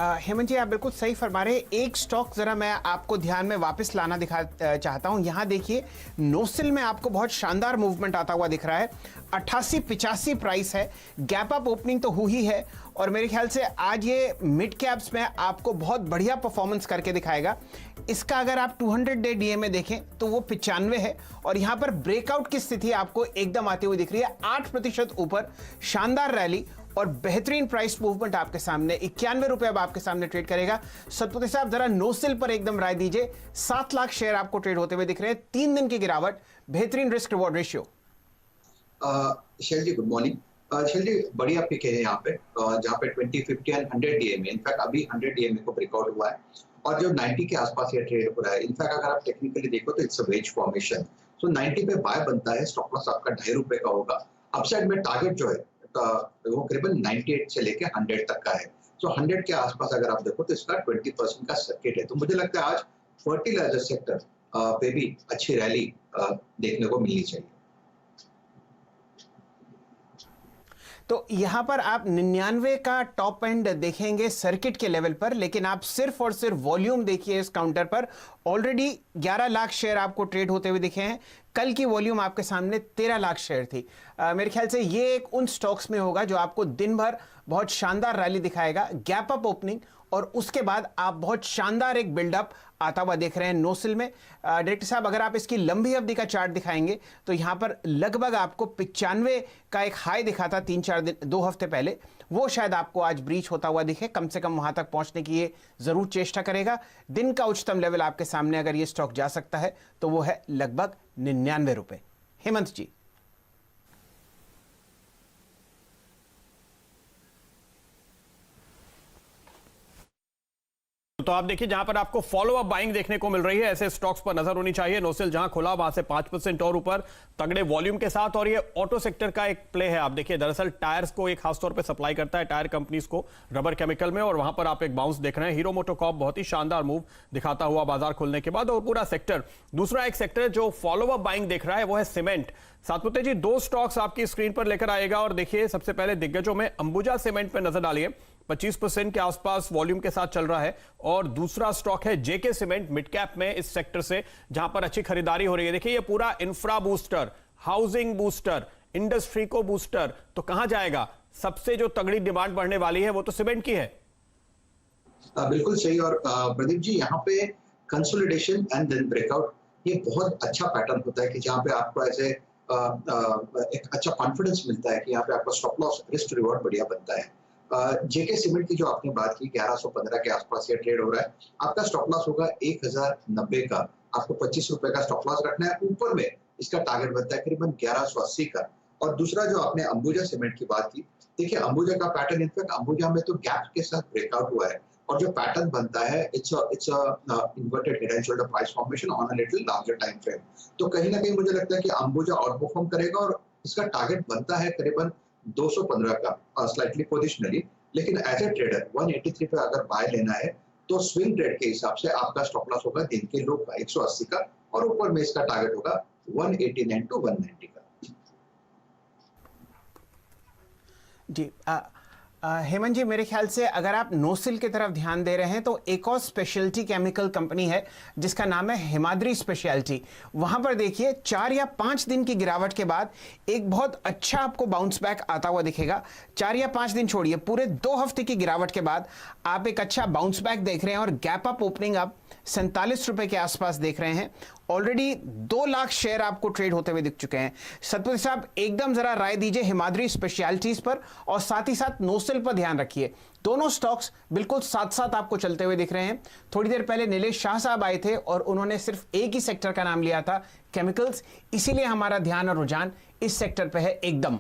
हेमंत जी, आप बिल्कुल सही फरमा रहे हैं। एक स्टॉक जरा मैं आपको ध्यान में वापस लाना दिखा चाहता हूं। यहां देखिए, नोसिल में आपको बहुत शानदार मूवमेंट आता हुआ दिख रहा है। 88-85 प्राइस है। गैप अप ओपनिंग तो हुई है और मेरे ख्याल से आज ये मिड कैप्स में आपको बहुत बढ़िया परफॉर्मेंस करके दिखाएगा। इसका अगर आप 200 डे डीए में देखें तो वो 95 है और यहां पर ब्रेकआउट की स्थिति आपको एकदम आती हुई दिख रही है। 8% ऊपर शानदार रैली और बेहतरीन प्राइस मूवमेंट आपके सामने। 91 रुपए अब आपके सामने ट्रेड करेगा। सतपति साहब, जरा नोसिल पर एकदम राय दीजिए। 7 लाख शेयर आपको ट्रेड होते हुए दिख रहे हैं। 3 दिन की गिरावट, बेहतरीन रिस्क रिवॉर्ड रेशियो। शैल जी, गुड मॉर्निंग। शैल जी, बढ़िया पिक है यहाँ पे, जहाँ पे 20, 50 एंड 100 डीएमए, इनफैक्ट अभी 100 डीएमए को ब्रेकआउट हुआ है और जो 90 के आसपास ये ट्रेड हो रहा है। इनफैक्ट अगर आप टेक्निकली देखो तो इट्स अ वेज फॉर्मेशन। सो 90 पे बाय बनता है, स्टॉप लॉस आपका 2.5 रुपए का होगा। अपसाइड में टारगेट जो है वो करीबन 98 से लेके 100 तक का है। सो 100 के आसपास अगर आप देखो तो इसका 20% का सर्किट है। तो मुझे लगता है आज फर्टिलाइजर सेक्टर पे भी अच्छी रैली देखने को मिलनी चाहिए। तो यहां पर आप 99 का टॉप एंड देखेंगे सर्किट के लेवल पर, लेकिन आप सिर्फ और सिर्फ वॉल्यूम देखिए। इस काउंटर पर ऑलरेडी 11 लाख शेयर आपको ट्रेड होते हुए दिखे हैं। कल की वॉल्यूम आपके सामने 13 लाख शेयर थी। मेरे ख्याल से ये एक उन स्टॉक्स में होगा जो आपको दिन भर बहुत शानदार रैली दिखाएगा। गैप अप ओपनिंग और उसके बाद आप बहुत शानदार एक बिल्डअप आता हुआ देख रहे हैं नोसिल में। डायरेक्टर साहब, अगर आप इसकी लंबी अवधि का चार्ट दिखाएंगे तो यहां पर लगभग आपको 95 का एक हाई दिखा था 3-4 दिन 2 हफ्ते पहले। वो शायद आपको आज ब्रीच होता हुआ दिखे। कम से कम वहां तक पहुंचने की ये जरूर चेष्टा करेगा। दिन का उच्चतम लेवल आपके सामने अगर ये स्टॉक जा सकता है तो वो है लगभग 99 रुपए। हेमंत जी। तो आप देखिए, जहां पर आपको फॉलो अप बाइंग देखने को मिल रही है, ऐसे स्टॉक्स पर नजर होनी चाहिए। नोसिल जहां खुला वहां से 5% और ऊपर तगड़े वॉल्यूम के साथ, और ये ऑटो सेक्टर का एक प्ले है। आप देखिए, दरअसल टायर्स को एक खासतौर पे सप्लाई करता है, टायर कंपनीज को, रबर केमिकल में, और वहां पर आप एक बाउंस देख रहे हैं। हीरो मोटोकॉर्प बहुत ही शानदार मूव दिखाता हुआ बाजार खुलने के बाद, और पूरा सेक्टर। दूसरा एक सेक्टर जो फॉलो अप बाइंग देख रहा है वो है सीमेंट। सातपुते जी, 2 स्टॉक्स आपकी स्क्रीन पर लेकर आएगा, और देखिए सबसे पहले दिग्गजों में अंबुजा सीमेंट पर नजर डालिए। 25% के आसपास वॉल्यूम के साथ चल रहा है। और दूसरा स्टॉक है जेके सीमेंट, मिड कैप में इस सेक्टर से, जहां पर अच्छी खरीदारी हो रही है। देखिए, ये पूरा infra booster, housing booster, industry को बूस्टर, तो कहां जाएगा? सबसे जो तगड़ी डिमांड बढ़ने वाली है वो तो सीमेंट की है। बिल्कुल सही। और प्रदीप जी, यहाँ पे कंसोलिडेशन एंड देन ब्रेकआउट, ये बहुत अच्छा पैटर्न होता है कि जहाँ पे आपको ऐसे एक अच्छा कॉन्फिडेंस मिलता है कि यहाँ पे आपका स्टॉप लॉस रिस्क रिवॉर्ड बढ़िया बनता है। जेके सीमेंट की जो आपने बात की, 1115 के आसपास ये ट्रेड हो रहा है। आपका स्टॉप लॉस होगा 1090 का। आपको 25 रुपए का स्टॉप लॉस रखना है। ऊपर में इसका टारगेट बनता है करीबन 1180 का। और दूसरा जो आपने अंबुजा सीमेंट की बात की, देखिए अंबुजा का पैटर्न, इनफैक्ट अंबुजा में तो गैप के साथ ब्रेकआउट हुआ है, और जो पैटर्न बनता है it's inverted head and shoulder price formation on a little larger time frame. तो कहीं ना कहीं मुझे लगता है कि अंबुजा आउट परफॉर्म करेगा, और इसका टारगेट बनता है करीबन 215 का, स्लाइटली पोजिशनली। लेकिन एज ए ट्रेडर 183 पे अगर बाय लेना है तो स्विंग ट्रेड के हिसाब से आपका स्टॉप लॉस होगा दिन के लो का 180 का, और ऊपर में इसका टारगेट होगा 189 टू 190 का। जी, हेमंत जी, मेरे ख्याल से अगर आप नोसिल की तरफ ध्यान दे रहे हैं तो एक और स्पेशलिटी केमिकल कंपनी है जिसका नाम है हिमाद्री स्पेशलिटी। वहां पर देखिए 4 या 5 दिन की गिरावट के बाद एक बहुत अच्छा आपको बाउंस बैक आता हुआ दिखेगा। 4 या 5 दिन छोड़िए, पूरे 2 हफ्ते की गिरावट के बाद आप एक अच्छा बाउंस बैक देख रहे हैं, और गैप अप ओपनिंग आप 47 रुपए के आसपास देख रहे हैं। ऑलरेडी 2 लाख शेयर आपको ट्रेड होते हुए दिख चुके हैं। सतपति साहब, एकदम जरा राय दीजिए हिमाद्री स्पेशलिटीज पर, और साथ ही साथ नोसिल पर ध्यान रखिए। दोनों स्टॉक्स बिल्कुल साथ साथ आपको चलते हुए दिख रहे हैं। थोड़ी देर पहले नीलेश शाह साहब आए थे और उन्होंने सिर्फ एक ही सेक्टर का नाम लिया था, केमिकल्स, इसीलिए हमारा ध्यान और रुझान इस सेक्टर पे है एकदम।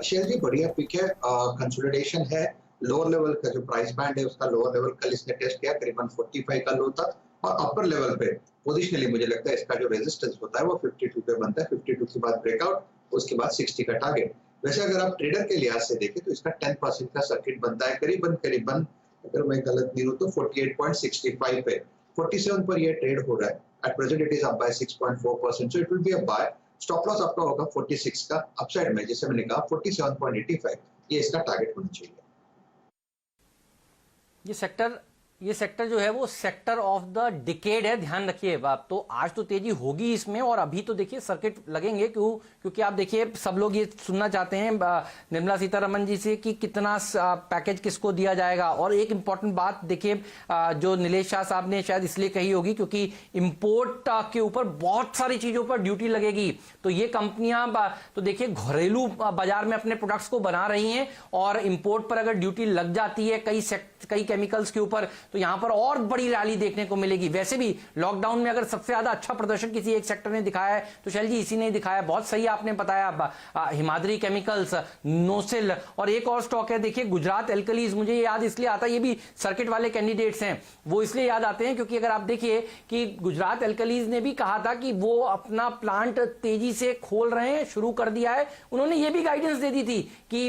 शेयर जी, बढ़िया पिक है। कंसोलिडेशन है। लोअर लेवल का जो प्राइस बैंड है उसका लोअर लेवल कल इसने टेस्ट किया, करीबन 45 का लो था, और अपर लेवल पे पोजिशनली मुझे लगता है इसका जो रेजिस्टेंस होता है वो 52 पे बनता है। 52 के बाद ब्रेकआउट, उसके बाद 60 का टारगेट। वैसे अगर आप ट्रेडर के लिहाज से देखें तो इसका 10% का सर्किट बनता है करीबन अगर मैं गलत नहीं हूं तो 48.65 पे। 47 पर ये ट्रेड हो रहा है। At present it is up by 6.4%, so it will be a buy. Stop loss आपका होगा 46 का। अपसाइड में जैसे मैंने कहा 47.85, ये इसका टारगेट होना चाहिए। ये सेक्टर जो है वो सेक्टर ऑफ द डिकेड है, ध्यान रखिए आप। तो आज तो तेजी होगी इसमें, और अभी तो देखिए सर्किट लगेंगे, क्योंकि आप देखिए सब लोग ये सुनना चाहते हैं निर्मला सीतारमण जी से कि कितना पैकेज किसको दिया जाएगा। और एक इंपॉर्टेंट बात देखिए जो नीलेश शाह साहब ने शायद इसलिए कही होगी क्योंकि इंपोर्ट के ऊपर बहुत सारी चीजों पर ड्यूटी लगेगी। तो ये कंपनियां तो देखिए घरेलू बाजार में अपने प्रोडक्ट्स को बना रही हैं, और इंपोर्ट पर अगर ड्यूटी लग जाती है कई केमिकल्स के ऊपर, तो यहां पर और बड़ी रैली देखने को मिलेगी। वैसे भी लॉकडाउन में अगर सबसे ज्यादा अच्छा प्रदर्शन किसी एक सेक्टर ने दिखाया है तो शैल जी इसी ने दिखाया। बहुत सही आपने बताया, हिमाद्री केमिकल्स, नोसिल, और एक और स्टॉक है देखिए गुजरात एल्कलीज। मुझे याद इसलिए आता है, ये भी सर्किट वाले कैंडिडेट्स हैं, वो इसलिए याद आते हैं क्योंकि अगर आप देखिए कि गुजरात एल्कलीज ने भी कहा था कि वो अपना प्लांट तेजी से खोल रहे हैं, शुरू कर दिया है। उन्होंने ये भी गाइडेंस दे दी थी कि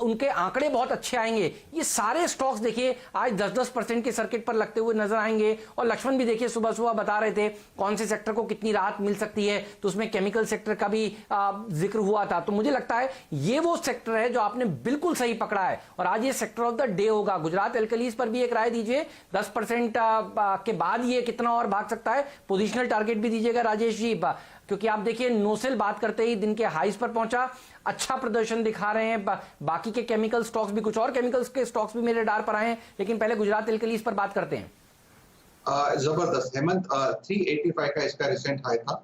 उनके आंकड़े बहुत अच्छे आएंगे। ये सारे स्टॉक्स देखिए आज 10-10% के सर्किट पर लगते हुए नजर आएंगे। और लक्ष्मण भी देखिए सुबह सुबह बता रहे थे कौन से सेक्टर को कितनी राहत मिल सकती है, तो उसमें केमिकल सेक्टर का भी जिक्र हुआ था। तो मुझे लगता है ये वो सेक्टर है जो आपने बिल्कुल सही पकड़ा है, और आज ये सेक्टर ऑफ द डे होगा। गुजरात एल्कलीज पर भी एक राय दीजिए, 10% के बाद ये कितना और भाग सकता है, पोजिशनल टारगेट भी दीजिएगा राजेश जी, क्योंकि आप देखिए नोसेल बात करते ही दिन के हाईज पर पहुंचा, अच्छा प्रदर्शन दिखा रहे हैं। बाकी के केमिकल स्टॉक्स भी, कुछ और केमिकल्स के स्टॉक्स भी मेरे रडार पर आए हैं, लेकिन पहले गुजरात एल्कलीज पर बात करते हैं। जबरदस्त हेमंत, 385 का इसका रिसेंट हाई था,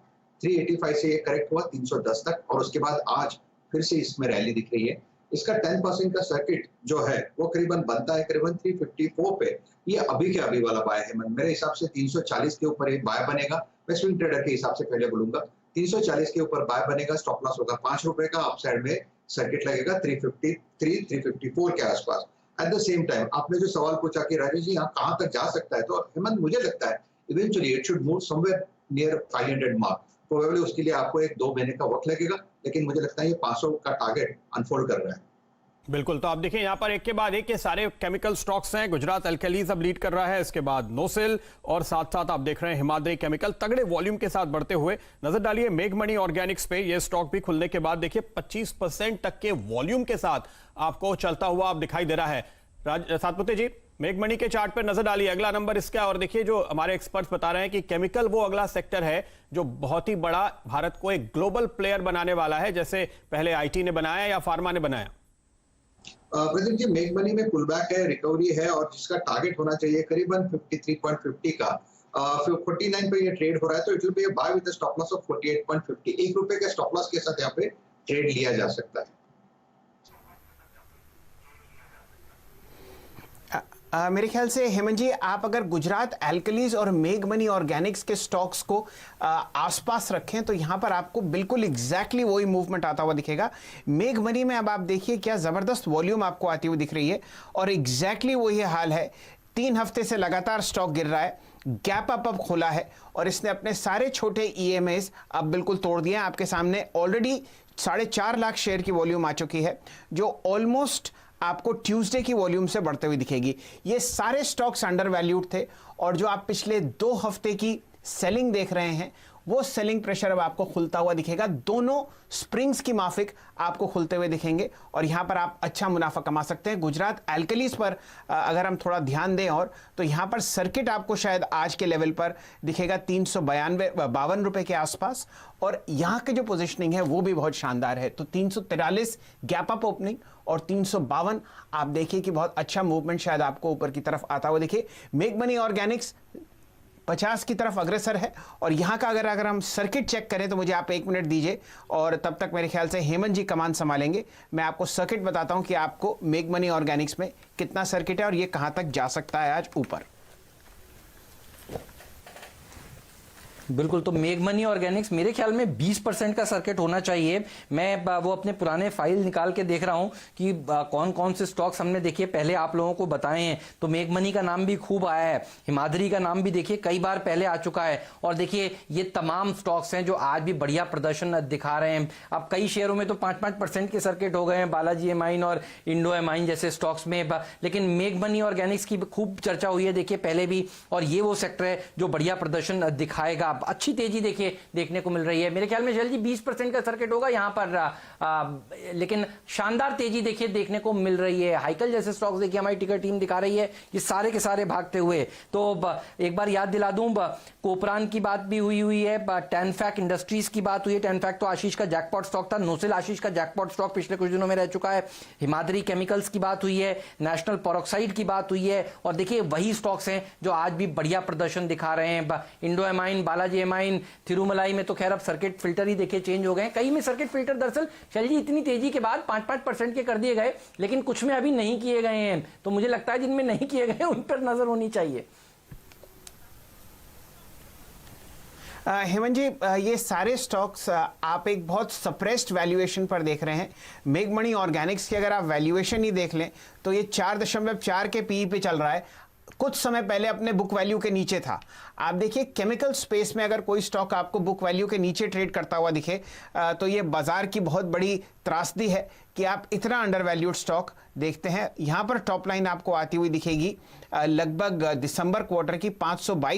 385 से ये करेक्ट हुआ 310 तक, और उसके बाद आज फिर से इसमें रैली दिख रही है। इसका 10% का सर्किट जो है वो करीबन बनता है करीबन 354 पे। ये अभी के अभी वाला बाय है, मेरे हिसाब से 340 के ऊपर एक बाय बनेगा। मैं स्विंग ट्रेडर के हिसाब से पहले बोलूंगा 340 के ऊपर बाय बनेगा, स्टॉप लॉस होगा 5 रुपए का, अपसाइड में सर्किट लगेगा 353 354 के आसपास। एट द सेम टाइम आपने जो सवाल पूछा कि राजेश जी यहाँ कहाँ तक जा सकता है, तो हेमंत मुझे लगता है eventually it should move somewhere near 500 mark. Probably उसके लिए आपको 1-2 महीने का वक्त लगेगा, लेकिन मुझे लगता है ये 500 का टारगेट अनफोल्ड कर रहा है। बिल्कुल, तो आप देखिए यहाँ पर एक के बाद एक ये सारे केमिकल स्टॉक्स हैं। गुजरात एल्कलीज अब लीड कर रहा है, इसके बाद नोसिल, और साथ साथ आप देख रहे हैं हिमाद्री केमिकल तगड़े वॉल्यूम के साथ बढ़ते हुए नजर डालिए। मेघमणि ऑर्गेनिक्स पे ये स्टॉक भी खुलने के बाद देखिए 25% तक के वॉल्यूम के साथ आपको चलता हुआ आप दिखाई दे रहा है। सातपुते जी, मेघमणि के चार्ट पर नजर डालिए, अगला नंबर इसका, और देखिए जो हमारे एक्सपर्ट्स बता रहे हैं कि केमिकल वो अगला सेक्टर है जो बहुत ही बड़ा भारत को एक ग्लोबल प्लेयर बनाने वाला है, जैसे पहले आईटी ने बनाया या फार्मा ने बनाया। प्रदीप जी, मेघमणि में पुलबैक है, रिकवरी है, और जिसका टारगेट होना चाहिए करीबन 53.50 का, 49 पे ये ट्रेड हो रहा है, तो it will be a buy with stop loss of 48.50। 1 रुपए के स्टॉप लॉस के साथ यहाँ पे ट्रेड लिया जा सकता है। मेरे ख्याल से हेमंत जी, आप अगर गुजरात एल्कलीज और मेघमणि ऑर्गेनिक्स के स्टॉक्स को आसपास रखें तो यहां पर आपको बिल्कुल एग्जैक्टली वही मूवमेंट आता हुआ दिखेगा। मेघमणि में अब आप देखिए क्या जबरदस्त वॉल्यूम आपको आती हुई दिख रही है, और एग्जैक्टली वही हाल है। 3 हफ्ते से लगातार स्टॉक गिर रहा है, गैप अप खोला है, और इसने अपने सारे छोटे EMAs अब बिल्कुल तोड़ दिए हैं। आपके सामने ऑलरेडी 4.5 लाख शेयर की वॉल्यूम आ चुकी है, जो ऑलमोस्ट आपको ट्यूसडे की वॉल्यूम से बढ़ते हुए दिखेगी। ये सारे स्टॉक्स अंडर वैल्यूड थे, और जो आप पिछले 2 हफ्ते की सेलिंग देख रहे हैं वो सेलिंग प्रेशर अब आपको खुलता हुआ दिखेगा। दोनों स्प्रिंग्स की माफिक आपको खुलते हुए दिखेंगे, और यहां पर आप अच्छा मुनाफा कमा सकते हैं। गुजरात एल्कलीज पर अगर हम थोड़ा ध्यान दें और, तो यहां पर सर्किट आपको शायद आज के लेवल पर दिखेगा 352 रुपए के आसपास, और यहां की जो पोजीशनिंग है वो भी बहुत शानदार है। तो 343 गैप अप ओपनिंग और 352 आप देखिए कि बहुत अच्छा मूवमेंट शायद आपको ऊपर की तरफ आता हुआ दिखे। मेघमणि ऑर्गेनिक्स 50 की तरफ अग्रसर है, और यहां का अगर हम सर्किट चेक करें तो मुझे आप 1 मिनट दीजिए, और तब तक मेरे ख्याल से हेमंत जी कमान संभालेंगे। मैं आपको सर्किट बताता हूं कि आपको मेघमणि ऑर्गेनिक्स में कितना सर्किट है और ये कहां तक जा सकता है आज ऊपर। बिल्कुल, तो मेघमणि ऑर्गेनिक्स मेरे ख्याल में 20% का सर्किट होना चाहिए। मैं वो अपने पुराने फाइल निकाल के देख रहा हूं कि कौन कौन से स्टॉक्स हमने देखिए पहले आप लोगों को बताए हैं। तो मेघमणि का नाम भी खूब आया है, हिमाद्री का नाम भी देखिए कई बार पहले आ चुका है, और देखिए ये तमाम स्टॉक्स हैं जो आज भी बढ़िया प्रदर्शन दिखा रहे हैं। अब कई शेयरों में तो 5-5% के सर्किट हो गए हैं, बालाजी एमाइन और इंडो एमाइन जैसे स्टॉक्स में, लेकिन मेघमणि ऑर्गेनिक्स की खूब चर्चा हुई है देखिए पहले भी, और ये वो सेक्टर है जो बढ़िया प्रदर्शन दिखाएगा। अच्छी तेजी देखने को मिल रही है। मेरे ख्याल में शैल जी 20% का सर्किट होगा यहाँ पर, लेकिन शानदार तेजी देखने को मिल रही है। हाइकल जैसे स्टॉक्स देखिए हमारी टिकर टीम दिखा रही है, ये सारे के सारे भागते हुए। तो एक बार याद दिला दूं, कोपरान की बात भी हुई है, टेनफैक इंडस्ट्रीज की बात हुई है। टेनफैक तो आशीष का जैकपॉट स्टॉक था, नोसिल आशीष का जैकपॉट स्टॉक पिछले कुछ दिनों में रह चुका है। हिमाद्री केमिकल्स की बात हुई है, नेशनल पेरोक्साइड की बात हुई है, और देखिए वही स्टॉक्स हैं जो आज भी बढ़िया प्रदर्शन दिखा रहे हैं। Indo amine, Balaji amine, Thirumalai में तो खैर अब सर्किट फिल्टर ही देखे चेंज हो गए। कई में सर्किट फिल्टर दरअसल शैल जी इतनी तेजी के बाद 5-5% के कर दिए गए, लेकिन कुछ में अभी नहीं किए गए हैं। तो मुझे लगता है जिनमें नहीं किए गए उन पर नजर होनी चाहिए। हेमंत जी, ये सारे स्टॉक्स आप एक बहुत सप्रेस्ड वैल्यूएशन पर देख रहे हैं। मेगमनी ऑर्गेनिक्स की अगर आप वैल्यूएशन ही देख लें तो ये 4.4 के पीई पे चल रहा है, कुछ समय पहले अपने बुक वैल्यू के नीचे था। आप देखिए केमिकल स्पेस में अगर कोई स्टॉक आपको बुक वैल्यू के नीचे ट्रेड करता हुआ दिखे तो ये बाजार की बहुत बड़ी त्रासदी है कि आप इतना अंडर वैल्यूड स्टॉक देखते हैं। यहां पर टॉप लाइन आपको आती हुई दिखेगी लगभग दिसंबर क्वार्टर की 522